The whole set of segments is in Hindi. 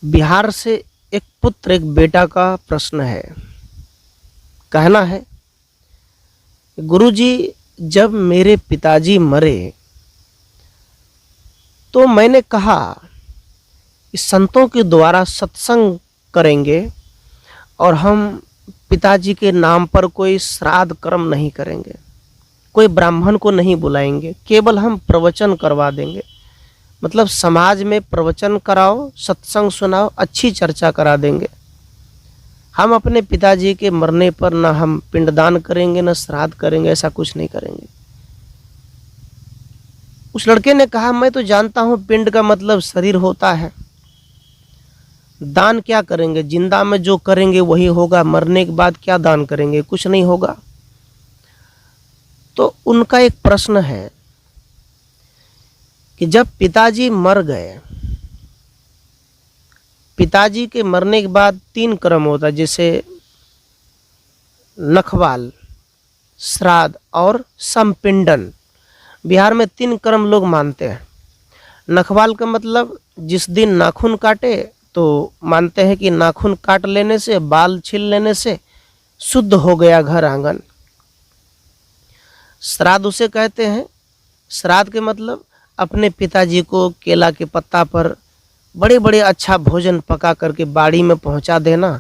बिहार से एक पुत्र एक बेटा का प्रश्न है। कहना है, गुरुजी, जब मेरे पिताजी मरे तो मैंने कहा कि संतों के द्वारा सत्संग करेंगे और हम पिताजी के नाम पर कोई श्राद्ध कर्म नहीं करेंगे, कोई ब्राह्मण को नहीं बुलाएंगे, केवल हम प्रवचन करवा देंगे। मतलब समाज में प्रवचन कराओ, सत्संग सुनाओ, अच्छी चर्चा करा देंगे। हम अपने पिताजी के मरने पर ना हम पिंडदान करेंगे, ना श्राद्ध करेंगे, ऐसा कुछ नहीं करेंगे। उस लड़के ने कहा, मैं तो जानता हूं पिंड का मतलब शरीर होता है, दान क्या करेंगे, जिंदा में जो करेंगे वही होगा, मरने के बाद क्या दान करेंगे, कुछ नहीं होगा। तो उनका एक प्रश्न है कि जब पिताजी मर गए, पिताजी के मरने के बाद 3 कर्म होता है, जैसे नखवाल, श्राद्ध और संपिंडन। बिहार में 3 कर्म लोग मानते हैं। नखवाल का मतलब जिस दिन नाखून काटे तो मानते हैं कि नाखून काट लेने से, बाल छील लेने से शुद्ध हो गया घर आंगन। श्राद्ध उसे कहते हैं। श्राद्ध के मतलब अपने पिताजी को केला के पत्ता पर बड़े बड़े अच्छा भोजन पका करके बाड़ी में पहुंचा देना,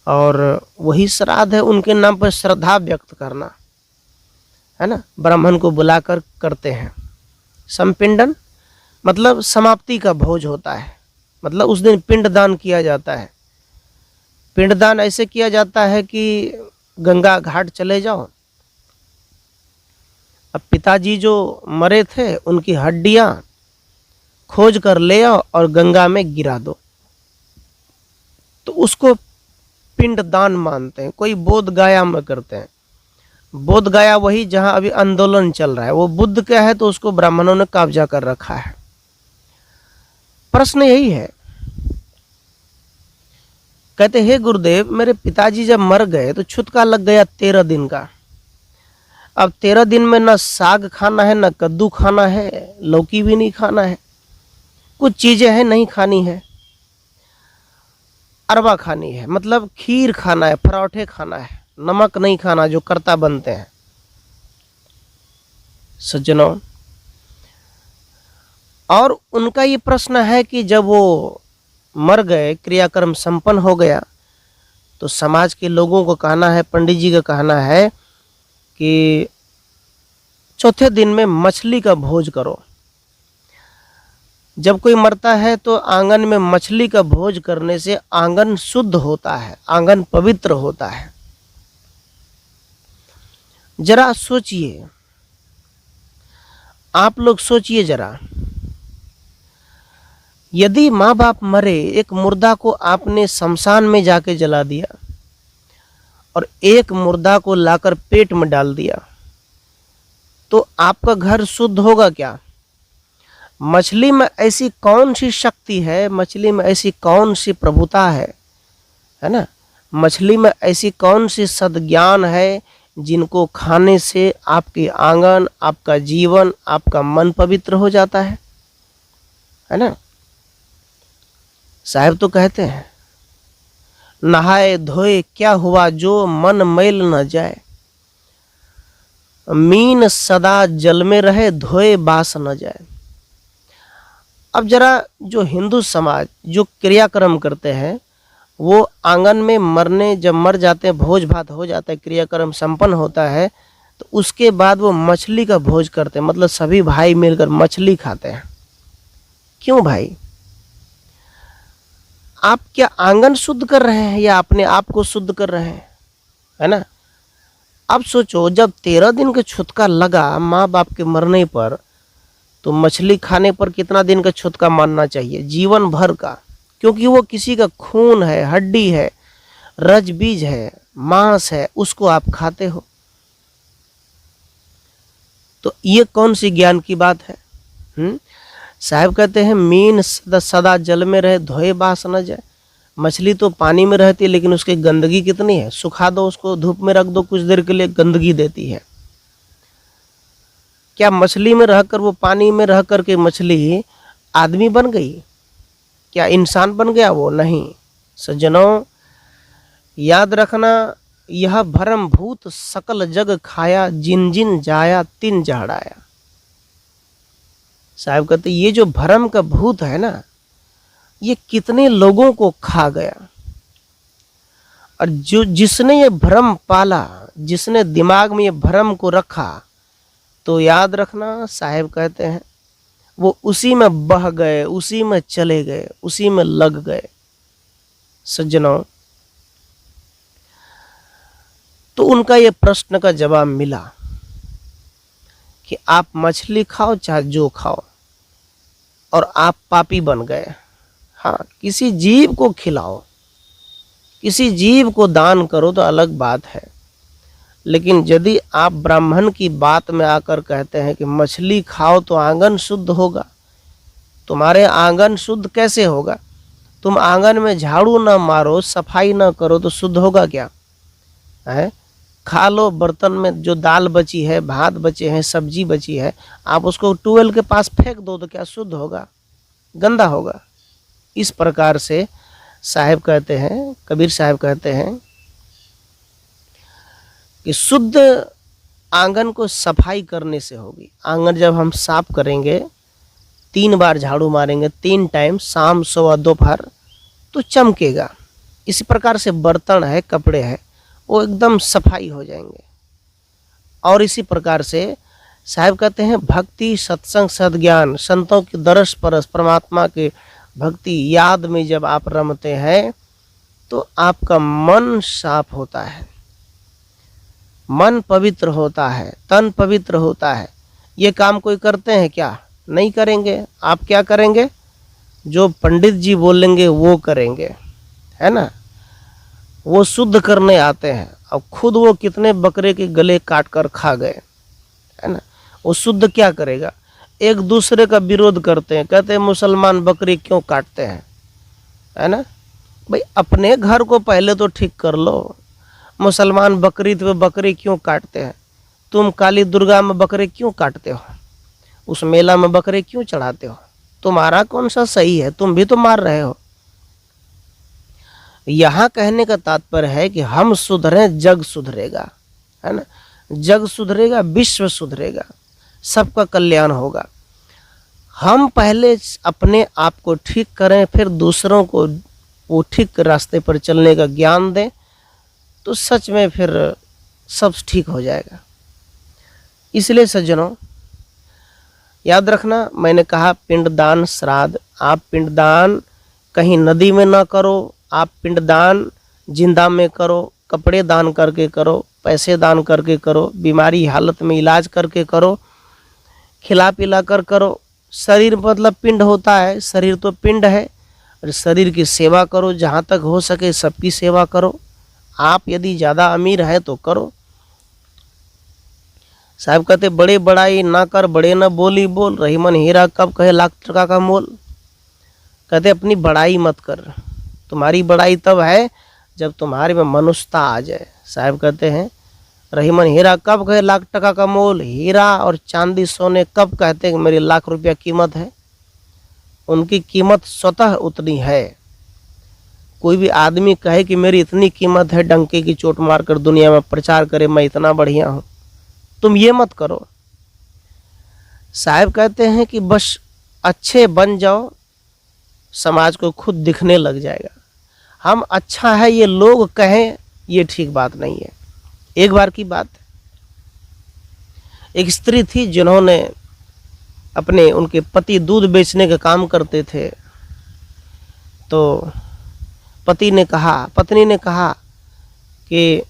और वही श्राद्ध है। उनके नाम पर श्रद्धा व्यक्त करना है ना, ब्राह्मण को बुलाकर करते हैं। संपिंडन मतलब समाप्ति का भोज होता है, मतलब उस दिन पिंडदान किया जाता है। पिंडदान ऐसे किया जाता है कि गंगा घाट चले जाओ, अब पिताजी जो मरे थे उनकी हड्डियां खोज कर ले आओ और गंगा में गिरा दो, तो उसको पिंडदान मानते हैं। कोई बोध गया में करते हैं। बोध गया वही जहां अभी आंदोलन चल रहा है, वो बुद्ध का है तो उसको ब्राह्मणों ने कब्जा कर रखा है। प्रश्न यही है, कहते हे गुरुदेव, मेरे पिताजी जब मर गए तो छुतका लग गया 13 दिन का। अब 13 दिन में ना साग खाना है, ना कद्दू खाना है, लौकी भी नहीं खाना है, कुछ चीजें हैं नहीं खानी है। अरवा खानी है, मतलब खीर खाना है, पराठे खाना है, नमक नहीं खाना जो कर्ता बनते हैं। सज्जनों, और उनका ये प्रश्न है कि जब वो मर गए, क्रियाक्रम संपन्न हो गया, तो समाज के लोगों को कहना है, पंडित जी का कहना है कि चौथे दिन में मछली का भोज करो। जब कोई मरता है तो आंगन में मछली का भोज करने से आंगन शुद्ध होता है, आंगन पवित्र होता है। जरा सोचिए, आप लोग सोचिए जरा, यदि माँ बाप मरे, एक मुर्दा को आपने शमशान में जाके जला दिया और एक मुर्दा को लाकर पेट में डाल दिया, तो आपका घर शुद्ध होगा क्या? मछली में ऐसी कौन सी शक्ति है, मछली में ऐसी कौन सी प्रभुता है ना, मछली में ऐसी कौन सी सद्ज्ञान है जिनको खाने से आपके आंगन, आपका जीवन, आपका मन पवित्र हो जाता है ना। साहब तो कहते हैं, नहाए धोए क्या हुआ जो मन मैल न जाए, मीन सदा जल में रहे धोए बास न जाए। अब जरा जो हिंदू समाज जो क्रियाक्रम करते हैं, वो आंगन में मरने जब मर जाते हैं, भोज भात हो जाता है, क्रियाक्रम संपन्न होता है, तो उसके बाद वो मछली का भोज करते हैं। मतलब सभी भाई मिलकर मछली खाते हैं। क्यों भाई? आप क्या आंगन शुद्ध कर रहे हैं या अपने आप को शुद्ध कर रहे हैं, है ना। अब सोचो, जब 13 दिन का छुतका लगा माँ बाप के मरने पर, तो मछली खाने पर कितना दिन का छुतका मानना चाहिए? जीवन भर का, क्योंकि वो किसी का खून है, हड्डी है, रज बीज है, मांस है, उसको आप खाते हो। तो ये कौन सी ज्ञान की बात है? साहब कहते हैं, मीन सदा जल में रहे धोए बास न जाए। मछली तो पानी में रहती है, लेकिन उसकी गंदगी कितनी है। सुखा दो उसको, धूप में रख दो, कुछ देर के लिए गंदगी देती है। क्या मछली में रहकर, वो पानी में रह कर के मछली आदमी बन गई? क्या इंसान बन गया वो? नहीं। सज्जनों, याद रखना, यह भरम भूत सकल जग खाया, जिन जिन जाया तिन झाड़ाया। साहब कहते ये जो भरम का भूत है ना, ये कितने लोगों को खा गया। और जो जिसने ये भ्रम पाला, जिसने दिमाग में ये भ्रम को रखा, तो याद रखना साहब कहते हैं वो उसी में बह गए, उसी में चले गए, उसी में लग गए। सज्जनों, तो उनका ये प्रश्न का जवाब मिला कि आप मछली खाओ चाहे जो खाओ, और आप पापी बन गए। हाँ, किसी जीव को खिलाओ, किसी जीव को दान करो तो अलग बात है, लेकिन यदि आप ब्राह्मण की बात में आकर कहते हैं कि मछली खाओ तो आंगन शुद्ध होगा, तुम्हारे आंगन शुद्ध कैसे होगा? तुम आंगन में झाड़ू ना मारो, सफाई ना करो तो शुद्ध होगा क्या? है, खा लो, बर्तन में जो दाल बची है, भात बचे हैं, सब्जी बची है, आप उसको ट्यूबवेल के पास फेंक दो तो क्या शुद्ध होगा? गंदा होगा। इस प्रकार से साहब कहते हैं, कबीर साहब कहते हैं कि शुद्ध आंगन को सफाई करने से होगी। आंगन जब हम साफ करेंगे, 3 बार झाड़ू मारेंगे, 3 टाइम, शाम, सुबह, दोपहर, तो चमकेगा। इसी प्रकार से बर्तन है, कपड़े हैं, वो एकदम सफाई हो जाएंगे। और इसी प्रकार से साहब कहते हैं भक्ति, सत्संग, सद्ज्ञान, संतों की दरस परस, परमात्मा के भक्ति याद में जब आप रमते हैं तो आपका मन साफ होता है, मन पवित्र होता है, तन पवित्र होता है। ये काम कोई करते हैं क्या? नहीं करेंगे। आप क्या करेंगे? जो पंडित जी बोलेंगे वो करेंगे, है ना। वो शुद्ध करने आते हैं, अब खुद वो कितने बकरे के गले काट कर खा गए, है ना। वो शुद्ध क्या करेगा? एक दूसरे का विरोध करते हैं, कहते हैं मुसलमान बकरी क्यों काटते हैं, है ना। भाई अपने घर को पहले तो ठीक कर लो। मुसलमान बकरीद पे बकरी क्यों काटते हैं? तुम काली दुर्गा में बकरे क्यों काटते हो? उस मेला में बकरे क्यों चढ़ाते हो? तुम्हारा कौन सा सही है? तुम भी तो मार रहे हो। यहाँ कहने का तात्पर्य है कि हम सुधरें, जग सुधरेगा, है ना। जग सुधरेगा, विश्व सुधरेगा, सबका कल्याण होगा। हम पहले अपने आप को ठीक करें, फिर दूसरों को वो ठीक रास्ते पर चलने का ज्ञान दें, तो सच में फिर सब ठीक हो जाएगा। इसलिए सज्जनों, याद रखना, मैंने कहा पिंडदान श्राद्ध, आप पिंडदान कहीं नदी में ना करो, आप पिंडदान जिंदा में करो, कपड़े दान करके करो, पैसे दान करके करो, बीमारी हालत में इलाज करके करो, खिला पिला कर करो। शरीर मतलब पिंड होता है, शरीर तो पिंड है, और शरीर की सेवा करो, जहाँ तक हो सके सबकी सेवा करो। आप यदि ज़्यादा अमीर हैं तो करो। साहब कहते बड़े बड़ाई ना कर, बड़े न बोली बोल, रही मन हीरा कब कहे लाख टका का मोल। कहते अपनी बड़ाई मत कर, तुम्हारी बड़ाई तब है जब तुम्हारे में मनुष्यता आ जाए। साहब कहते हैं रही मन हीरा कब कहे लाख टका का मोल। हीरा और चांदी सोने कब कहते हैं कि मेरी लाख रुपया कीमत है? उनकी कीमत स्वतः उतनी है। कोई भी आदमी कहे कि मेरी इतनी कीमत है, डंके की चोट मारकर दुनिया में प्रचार करे मैं इतना बढ़िया हूँ, तुम ये मत करो। साहब कहते हैं कि बस अच्छे बन जाओ, समाज को खुद दिखने लग जाएगा। हम अच्छा है ये लोग कहें, ये ठीक बात नहीं है। एक बार की बात, एक स्त्री थी जिन्होंने अपने, उनके पति दूध बेचने का काम करते थे, तो पत्नी ने कहा कि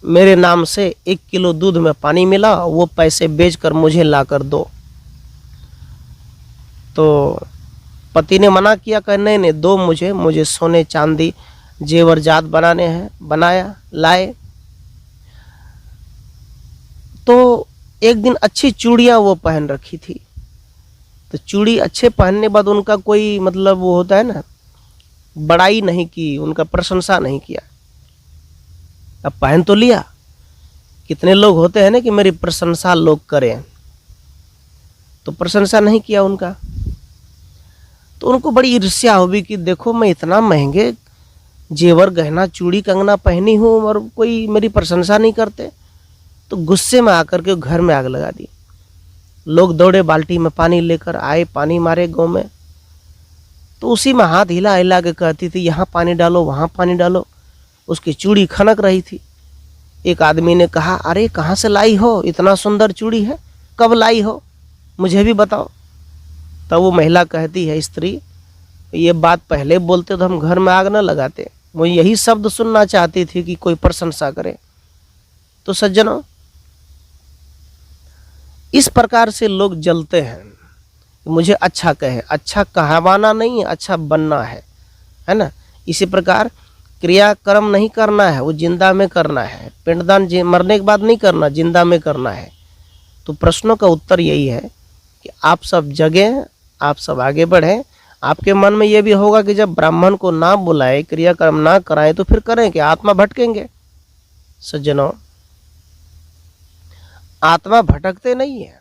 मेरे नाम से 1 किलो दूध में पानी मिला, वो पैसे बेचकर मुझे लाकर दो। तो पति ने मना किया, कहा नहीं नहीं दो, मुझे सोने चांदी जेवर जात बनाने हैं। बनाया, लाए। तो एक दिन अच्छी चूड़ियाँ वो पहन रखी थी, तो चूड़ी अच्छे पहनने बाद उनका कोई मतलब वो होता है ना, बड़ाई नहीं की, उनका प्रशंसा नहीं किया। अब पहन तो लिया, कितने लोग होते हैं ना कि मेरी प्रशंसा लोग करें, तो प्रशंसा नहीं किया उनका। तो उनको बड़ी ईर्ष्या हुई कि देखो मैं इतना महंगे जेवर गहना चूड़ी कंगना पहनी हूँ और कोई मेरी प्रशंसा नहीं करते। तो गुस्से में आकर के घर में आग लगा दी। लोग दौड़े, बाल्टी में पानी लेकर आए, पानी मारे गाँव में। तो उसी में हाथ हिला हिला के कहती थी यहाँ पानी डालो वहाँ पानी डालो। उसकी चूड़ी खनक रही थी। एक आदमी ने कहा, अरे कहाँ से लाई हो, इतना सुंदर चूड़ी है, कब लाई हो, मुझे भी बताओ। तब वो महिला कहती है, स्त्री, ये बात पहले बोलते तो हम घर में आग न लगाते। वो यही शब्द सुनना चाहती थी कि कोई प्रशंसा करे। तो सज्जनों, इस प्रकार से लोग जलते हैं, मुझे अच्छा कहे। अच्छा कहवाना नहीं है, अच्छा बनना है ना। इसी प्रकार क्रियाक्रम नहीं करना है, वो जिंदा में करना है। पिंडदान मरने के बाद नहीं करना, जिंदा में करना है। तो प्रश्नों का उत्तर यही है कि आप सब जगें, आप सब आगे बढ़ें। आपके मन में ये भी होगा कि जब ब्राह्मण को ना बुलाए, क्रियाक्रम ना कराए, तो फिर करें कि आत्मा भटकेंगे। सज्जनों, आत्मा भटकते नहीं है।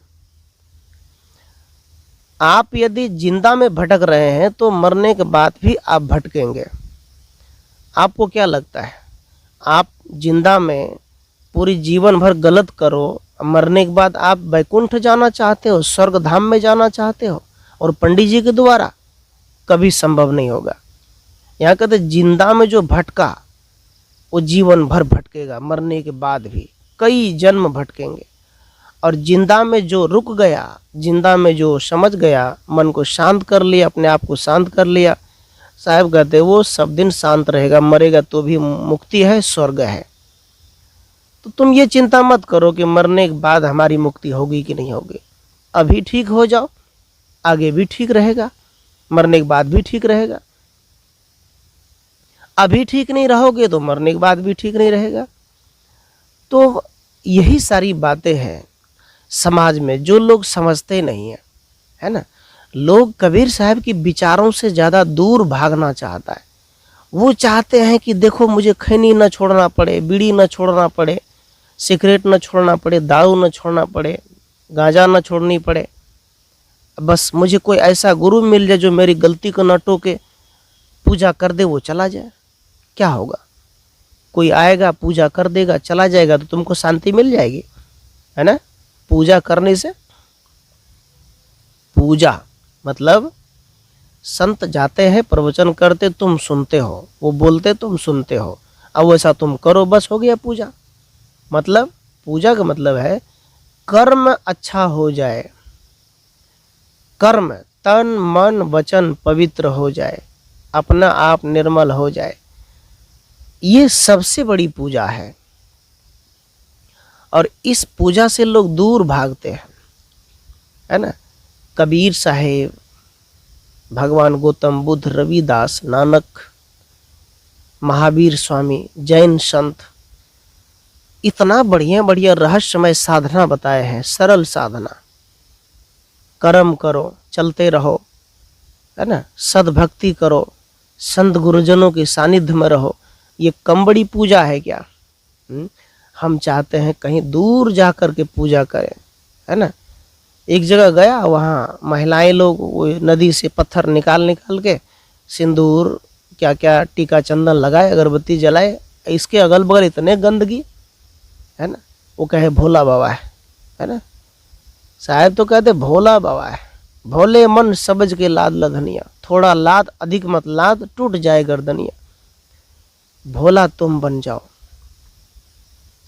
आप यदि जिंदा में भटक रहे हैं तो मरने के बाद भी आप भटकेंगे। आपको क्या लगता है, आप जिंदा में पूरी जीवन भर गलत करो, मरने के बाद आप वैकुंठ जाना चाहते हो, स्वर्ग धाम में जाना चाहते हो, और पंडित जी के द्वारा? कभी संभव नहीं होगा। यहाँ कहते जिंदा में जो भटका वो जीवन भर भटकेगा, मरने के बाद भी कई जन्म भटकेंगे। और जिंदा में जो रुक गया, जिंदा में जो समझ गया, मन को शांत कर लिया, अपने आप को शांत कर लिया, साहब कहते वो सब दिन शांत रहेगा, मरेगा तो भी मुक्ति है, स्वर्ग है। तो तुम ये चिंता मत करो कि मरने के बाद हमारी मुक्ति होगी कि नहीं होगी। अभी ठीक हो जाओ, आगे भी ठीक रहेगा, मरने के बाद भी ठीक रहेगा। अभी ठीक नहीं रहोगे तो मरने के बाद भी ठीक नहीं रहेगा। तो यही सारी बातें हैं समाज में, जो लोग समझते नहीं है, है ना। लोग कबीर साहब की विचारों से ज़्यादा दूर भागना चाहता है। वो चाहते हैं कि देखो मुझे खैनी न छोड़ना पड़े, बीड़ी न छोड़ना पड़े, सिगरेट न छोड़ना पड़े, दारू न छोड़ना पड़े, गांजा न छोड़नी पड़े, बस मुझे कोई ऐसा गुरु मिल जाए जो मेरी गलती को न टोके, पूजा कर दे, वो चला जाए। क्या होगा, कोई आएगा पूजा कर देगा चला जाएगा तो तुमको शांति मिल जाएगी, है ना। पूजा करने से, पूजा मतलब संत जाते हैं, प्रवचन करते, तुम सुनते हो, वो बोलते तुम सुनते हो, अब वैसा तुम करो, बस हो गया पूजा। मतलब पूजा का मतलब है कर्म अच्छा हो जाए, कर्म तन मन वचन पवित्र हो जाए, अपना आप निर्मल हो जाए, ये सबसे बड़ी पूजा है। और इस पूजा से लोग दूर भागते हैं, है ना। कबीर साहेब, भगवान गौतम बुद्ध, रविदास, नानक, महावीर स्वामी, जैन संत, इतना बढ़िया बढ़िया रहस्यमय साधना बताए हैं, सरल साधना। कर्म करो, चलते रहो, है ना, सद्भक्ति करो, संत गुरुजनों के सानिध्य में रहो। ये कम बड़ी पूजा है क्या? हम चाहते हैं कहीं दूर जा कर के पूजा करें, है ना। एक जगह गया, वहाँ महिलाएं लोग वो नदी से पत्थर निकाल निकाल के सिंदूर क्या क्या टीका चंदन लगाए, अगरबत्ती जलाए, इसके अगल बगल इतने गंदगी, है ना। वो कहे भोला बाबा है ना। साहब तो कहते भोला बाबा है, भोले मन सबज के लाद लधनिया, थोड़ा लाद अधिक मत लाद, टूट जाए गर्दनिया। भोला तुम बन जाओ,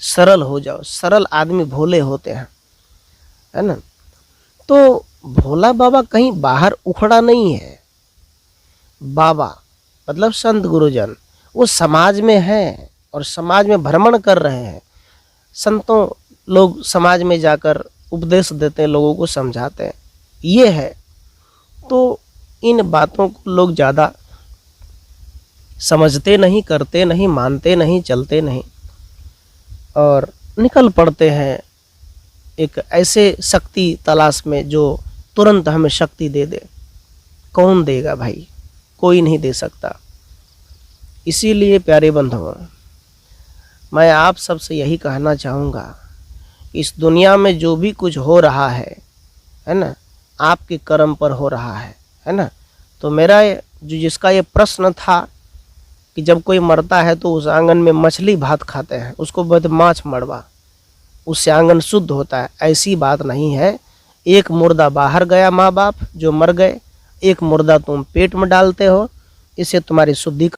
सरल हो जाओ, सरल आदमी भोले होते हैं, है ना। तो भोला बाबा कहीं बाहर उखड़ा नहीं है। बाबा मतलब संत गुरुजन, वो समाज में हैं और समाज में भ्रमण कर रहे हैं। संतों लोग समाज में जाकर उपदेश देते हैं, लोगों को समझाते हैं, ये है। तो इन बातों को लोग ज़्यादा समझते नहीं, करते नहीं, मानते नहीं, चलते नहीं, और निकल पड़ते हैं एक ऐसे शक्ति तलाश में जो तुरंत हमें शक्ति दे दे। कौन देगा भाई? कोई नहीं दे सकता। इसीलिए प्यारे बंधुओं, मैं आप सबसे यही कहना चाहूँगा, इस दुनिया में जो भी कुछ हो रहा है ना, आपके कर्म पर हो रहा है ना। तो मेरा जिसका ये प्रश्न था कि जब कोई मरता है तो उस आंगन में मछली भात खाते हैं, उसको बोलते माछ मरवा, उससे आंगन शुद्ध होता है। ऐसी बात नहीं है। एक मुर्दा बाहर गया, माँ बाप जो मर गए, एक मुर्दा तुम पेट में डालते हो, इससे तुम्हारी शुद्धि